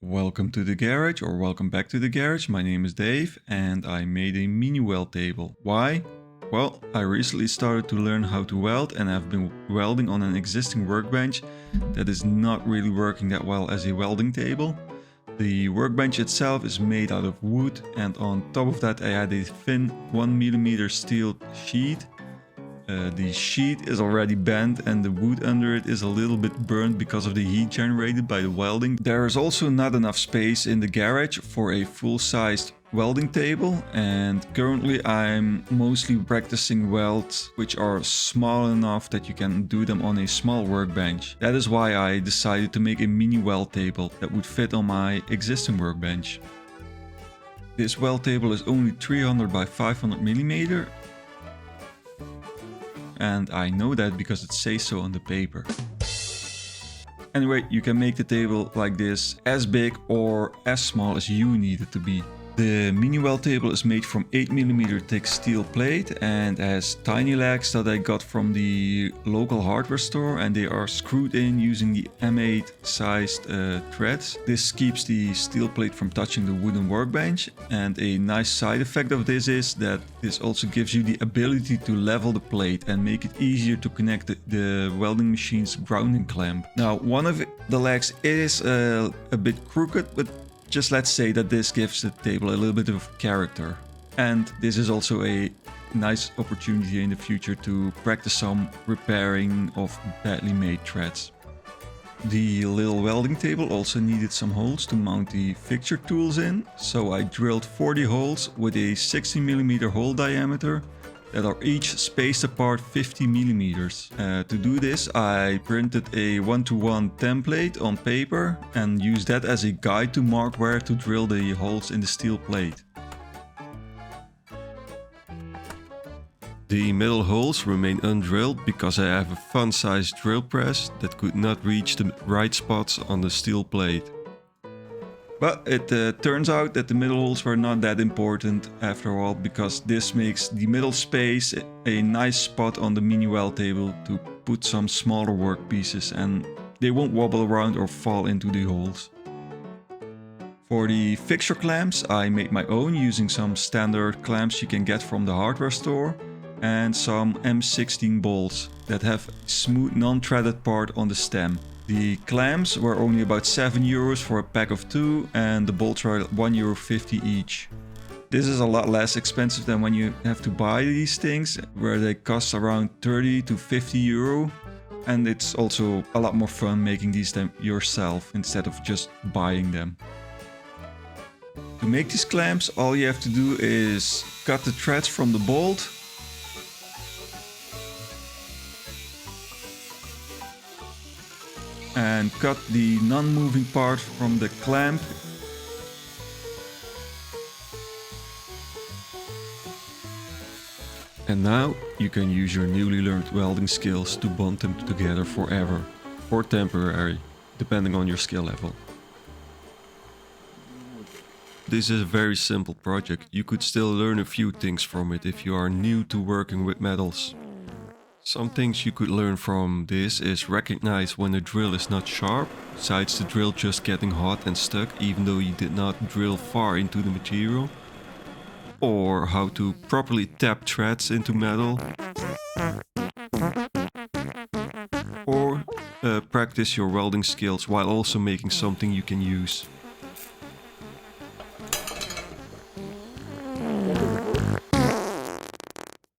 Welcome to the garage, or welcome back to the garage. My name is Dave and I made a mini weld table. Why? Well, I recently started to learn how to weld and I've been welding on an existing workbench that is not really working that well as a welding table. The workbench itself is made out of wood, and on top of that I had a thin 1mm steel sheet. The sheet is already bent and the wood under it is a little bit burnt because of the heat generated by the welding. There is also not enough space in the garage for a full-sized welding table, and currently I'm mostly practicing welds which are small enough that you can do them on a small workbench. That is why I decided to make a mini weld table that would fit on my existing workbench. This weld table is only 300 by 500mm. And I know that because it says so on the paper. Anyway, you can make the table like this, as big or as small as you need it to be. The mini weld table is made from 8mm thick steel plate and has tiny legs that I got from the local hardware store, and they are screwed in using the M8 sized threads. This keeps the steel plate from touching the wooden workbench, and a nice side effect of this is that this also gives you the ability to level the plate and make it easier to connect the welding machine's grounding clamp. Now, one of the legs is a bit crooked, but just let's say that this gives the table a little bit of character. And this is also a nice opportunity in the future to practice some repairing of badly made threads. The little welding table also needed some holes to mount the fixture tools in, so I drilled 40 holes with a 60mm hole diameter that are each spaced apart 50mm. To do this, I printed a 1:1 template on paper and used that as a guide to mark where to drill the holes in the steel plate. The middle holes remain undrilled because I have a fun-sized drill press that could not reach the right spots on the steel plate. But it turns out that the middle holes were not that important after all, because this makes the middle space a nice spot on the mini weld table to put some smaller work pieces, and they won't wobble around or fall into the holes. For the fixture clamps, I made my own using some standard clamps you can get from the hardware store and some M16 bolts that have smooth non-threaded part on the stem. The clamps were only about €7 for a pack of 2, and the bolts are €1.50 each. This is a lot less expensive than when you have to buy these things, where they cost around 30 to 50 euro. And it's also a lot more fun making these them yourself instead of just buying them. To make these clamps, all you have to do is cut the threads from the bolt, and cut the non-moving part from the clamp. And now you can use your newly learned welding skills to bond them together forever, or temporary, depending on your skill level. This is a very simple project. You could still learn a few things from it if you are new to working with metals. Some things you could learn from this is recognize when the drill is not sharp, besides the drill just getting hot and stuck even though you did not drill far into the material. Or how to properly tap threads into metal. Or practice your welding skills while also making something you can use.